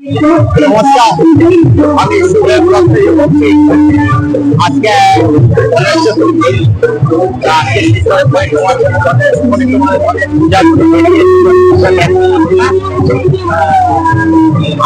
নমস্কার, আমি সুরেশ ব্লগ থেকে বলছি। আজকে গণেশ চতুর্থী।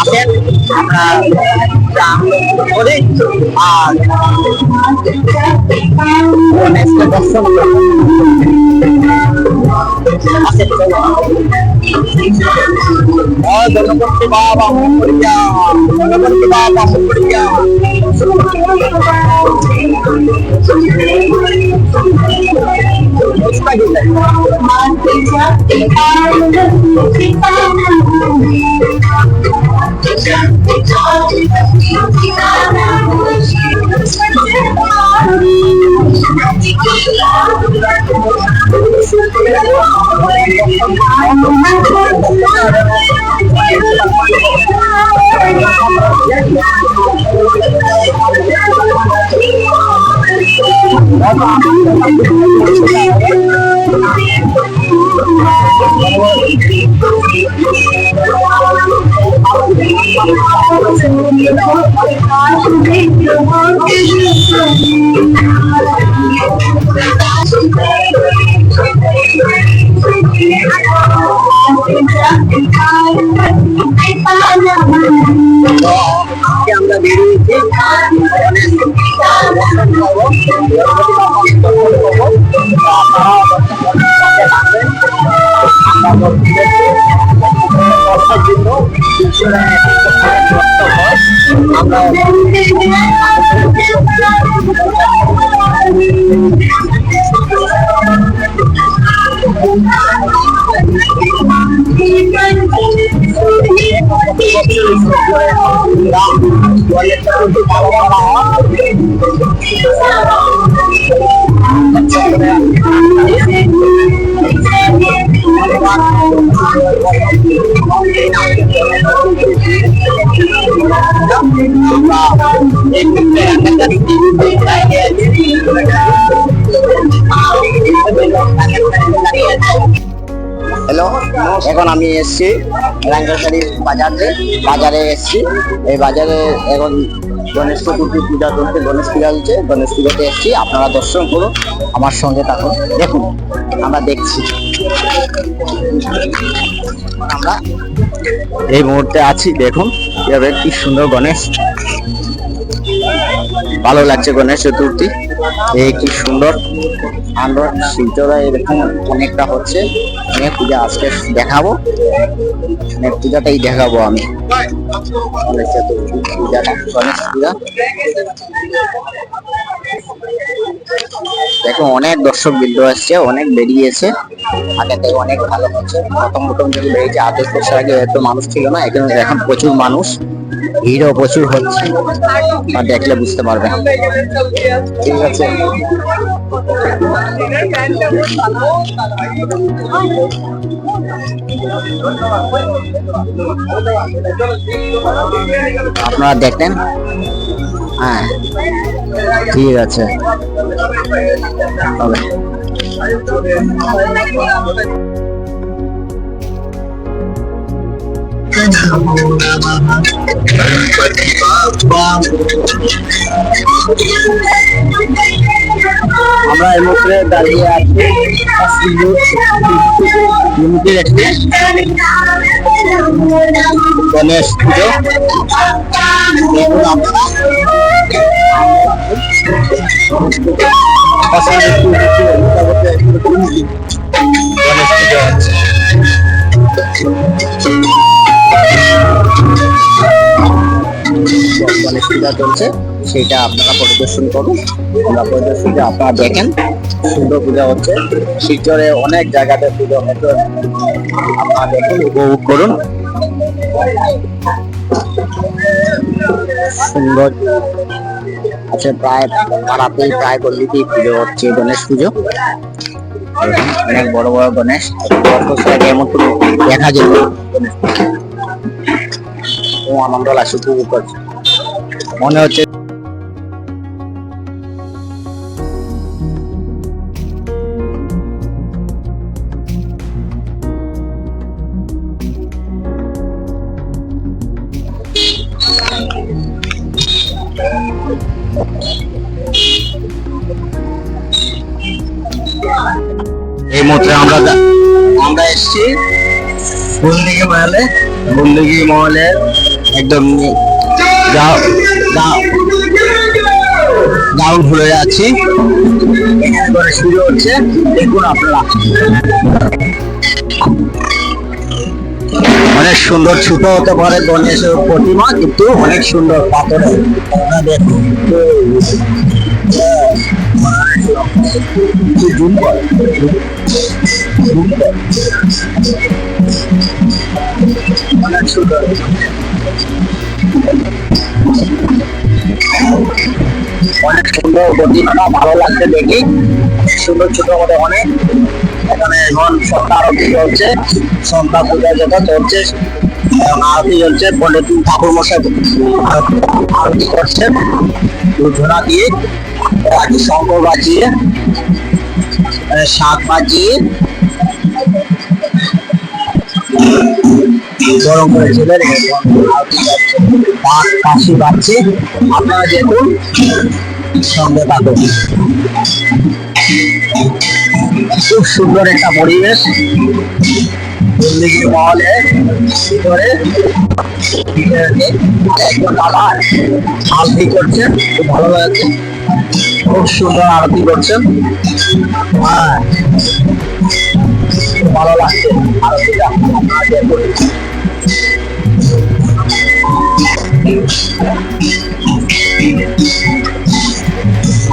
আসেন আমরা করি আর গণেশকে দর্শন করি। আসেন গণপতি বাবা মুখরিয়া, গণপতি বাবা মুখরিয়া। আমরা বেরিয়েছি হ্যালো, এখন আমি এসছি রাঙ্গাশাড়ি বাজারে এসছি। এই বাজারে এখন গণেশ চতুর্থী পূজা চলছে, গণেশ পূজা হচ্ছে। গণেশ পূজাতে এসছি, আপনারা দর্শন করুন, আমার সঙ্গে থাকুন। দেখুন আমরা দেখছি, আমরা এই মুহূর্তে আছি। দেখুন এবার কি সুন্দর গণেশ, ভালো লাগছে গণেশ চতুর্থী। এই কি সুন্দর আমরা শিলচরা এরকম অনেকটা হচ্ছে। অনেক পূজা আজকে দেখাবো, অনেক পূজাটাই দেখাবো আমি। গণেশ চতুর্থী পূজাটা, গণেশ পূজা দেখো, অনেক দর্শক বৃন্দ আসছে, অনেক বেরিয়েছে। আগে থেকে অনেক ভালো হচ্ছে। প্রথম থেকে বেরিয়েছে, 8 বছর আগে এত মানুষ ছিল না, এখন প্রচুর মানুষ, ভিড়ও প্রচুর হচ্ছে। আর দেখলে বুঝতে পারবেন। ঠিক আছে, আপনারা দেখেন। হ্যাঁ ঠিক আছে, তবে আমরা এই মুহূর্তে দাঁড়িয়ে আছি গণেশ পুজো। গণেশ পুজো হচ্ছে। গণেশ পূজা চলছে, সেটা আপনারা পরিদর্শন করুন। আপনারা দেখেন, সুন্দর পূজা হচ্ছে। শিলচরে অনেক জায়গাতে পুজো হচ্ছে, আপনারা দেখুন, উপভোগ করুন। সুন্দর আছে, প্রায় পাড়াতেই প্রায় গল্লিতেই পুজো হচ্ছে, গণেশ পুজো। অনেক বড় বড় গণেশ, এমন দেখা যেত। আনন্দ লাগছে, উপভোগ করছে, মনে হচ্ছে। এই মুহূর্তে আমরা এসেছি বন্দিগি মহলে একদম গ্রাউন্ড ফ্লোরে আছি। এখানে করে শুরু হচ্ছে, দেখুন আপনারা অনেক সুন্দর, ছোট হতে পারে গণেশের প্রতিমা, কিন্তু অনেক সুন্দর পাথরের। দেখুন অনেক সুন্দর, অনেক সুন্দর প্রতিমাটা, ভালো লাগছে দেখি। সুন্দর ছোট মতো অনেক। এখানে এখন সন্ধ্যা আরতি চলছে, সন্ধ্যা পূজা যেটা চলছে, আরতি চলছে। পণ্ডিত ঠাকুর মশাই আরতি করছে ঝোনা দিয়ে, শঙ্খ বাজিয়ে, শাক বাজিয়ে গরম করেছিলেন। কাশি বাজছে, আপনারা দেখুন, সঙ্গে থাকুন। খুব সুন্দর একটা পরিবেশ মহলে ভিতরে। দাদা আরতি করছেন, খুব ভালো লাগছে, খুব সুন্দর আরতি করছেন। হ্যাঁ, ভালো লাগছে আরতিটা।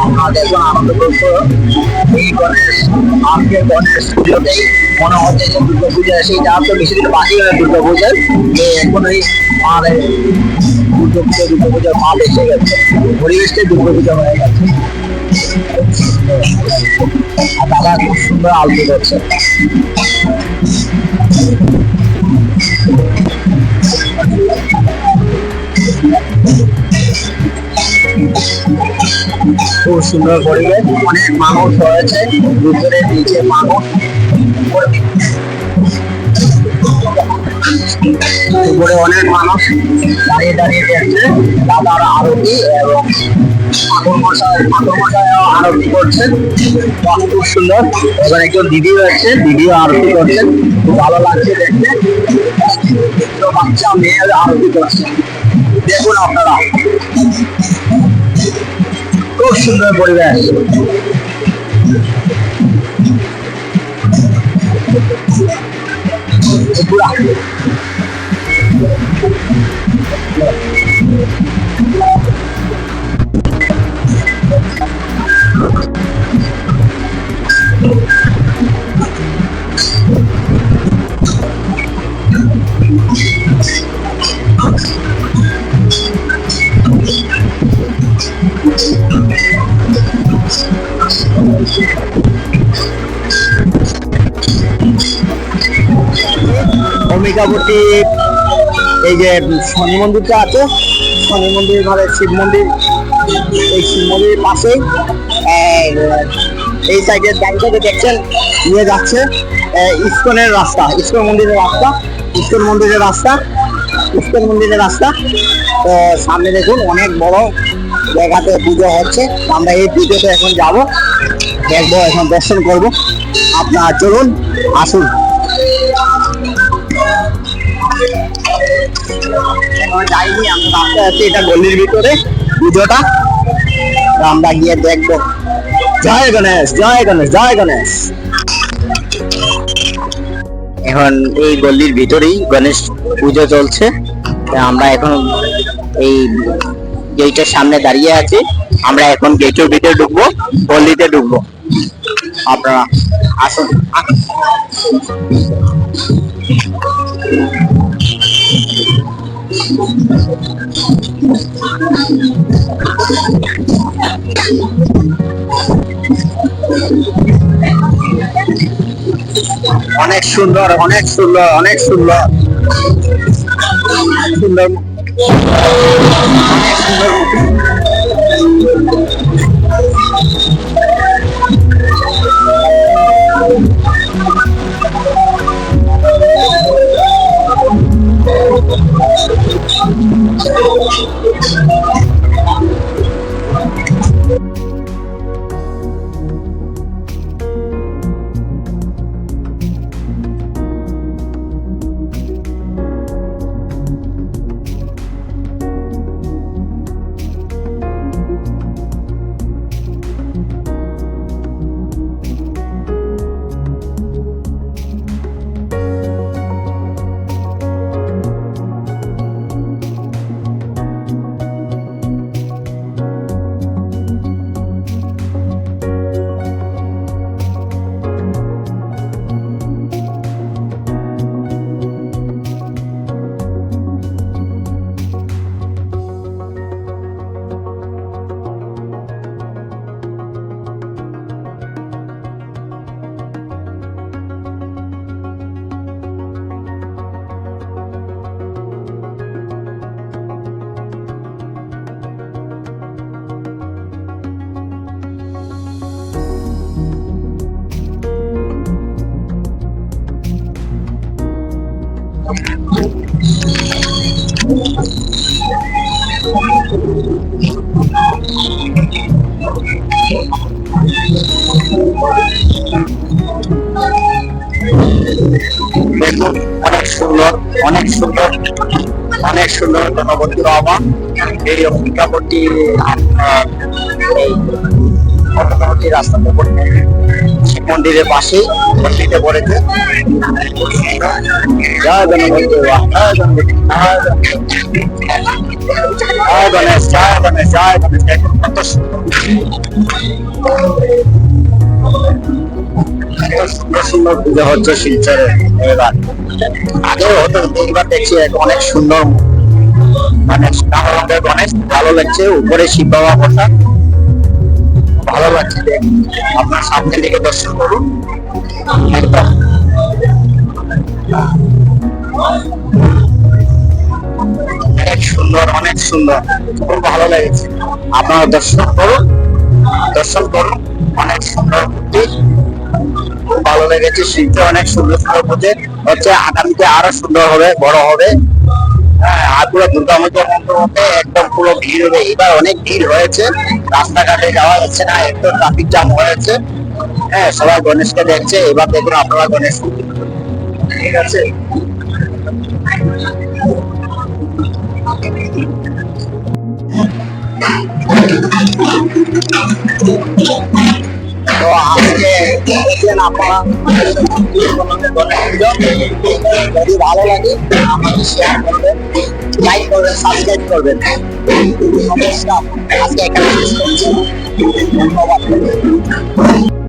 আমরা দেখুন আনন্দ করবো। এই আজকে গণেশ পুজোতেই মনে হচ্ছে যে দুর্গা পূজা সেই যার তো বেশি দিন বাকি হয়ে দুর্গা পূজার, এখন এই দুর্গা পূজার মাঠ এসে গেছে, পরিবেশটাই দুর্গা পূজা হয়ে গেছে। আর দাদা খুব সুন্দর আলতি করছে। খুব সুন্দর পরিবেশ, অনেক মানুষ রয়েছে ভিতরে, নিচে মানুষ, উপরে অনেক মানুষ দাঁড়িয়ে দাঁড়িয়ে দেখছে দাদার আরতি, এবং ঠাকুর মশাই আরতি করছেন। খুব সুন্দর। এবার একজন দিদি রয়েছে, দিদিও আরতি করছেন, খুব ভালো লাগছে দেখতে। বাচ্চা মেয়ে আরতি করছে, দেখুন আপনারা, খুব সুন্দর পরিবেশ। অম্বিকাপট্টি এই যে শনি মন্দিরটা আছে, শনি মন্দির ঘরে শিব মন্দির, এই শিব মন্দিরের পাশে এই সাইডের ব্যাংকটাকে দেখছেন নিয়ে যাচ্ছে ইস্কনের রাস্তা, ইস্কন মন্দিরের রাস্তা, ইস্কন মন্দিরের রাস্তা, ইস্কন মন্দিরের রাস্তা। তো সামনে দেখুন অনেক বড় জায়গাতে পুজো হচ্ছে। আমরা এই পুজোতে এখন যাব, দেখবো, এখন দর্শন করব। আপনারা চলুন, আসুন। যাইনি, আমি রাস্তায় আছি, এটা গলির ভিতরে পুজোটা, আমরা গিয়ে দেখবো। জয় গণেশ, জয় গণেশ, জয় গণেশ। এখন এই গলির ভিতরেই গণেশ পুজো চলছে। আমরা এখন এই গেটের সামনে দাঁড়িয়ে আছি। আমরা এখন গেটের ভিতরে ঢুকবো, গলিতে ঢুকবো। আপনারা আসুন। অনেক সুন্দর, অনেক সুন্দর, অনেক সুন্দর, সুন্দর, অনেক সুন্দর। সুন্দর, অনেক সুন্দর, অনেক সুন্দর গণপতি বাবা। এই অম্বিকাপট্টি এই মোটামুটি রাস্তাতে পড়তে শিব মন্দিরের পাশেই মন্দিরটা পড়েছে। জয় গণপতি বাবা, জয় গণপতি, জয় গণেশ, জয় গণেশ, জয় গণেশ। দেখুন কত সুন্দর সুন্দর পুজো হচ্ছে শিলচরে এবার। আগেও হতো, এবার দেখছি অনেক সুন্দর, মানে কালো রঙের গণেশ, ভালো লাগছে। উপরে শিব বাবা বসা, ভালো লাগছে। আপনার সামনে থেকে দর্শন করুন একদম। অনেক সুন্দর, অনেক সুন্দর, খুব ভালো লেগেছে। আপনারা দর্শন করুন, দর্শন করুন। অনেক সুন্দর মূর্তি, খুব ভালো লেগেছে। শিল্পে অনেক সুন্দর সুন্দর পুজো হচ্ছে, আগামীতে আরো সুন্দর হবে, বড় হবে। হ্যাঁ, আর পুরো দুর্গা মন্দিরের মধ্যে একদম পুরো ভিড় হবে। এবার অনেক ভিড় হয়েছে, রাস্তাঘাটে যাওয়া যাচ্ছে না, একটু ট্রাফিক জ্যাম হয়েছে। হ্যাঁ, সবাই গণেশকে দেখছে। এবার দেখুন আপনারা গণেশ, ঠিক আছে। তো আজকে দেখলেন আপনারা যদি ভালো লাগে আমাকে শেয়ার করবেন, লাইক করবেন, সাবস্ক্রাইব করবেন। নমস্কার, আজকে এখানে শেষ করছি। ধন্যবাদ।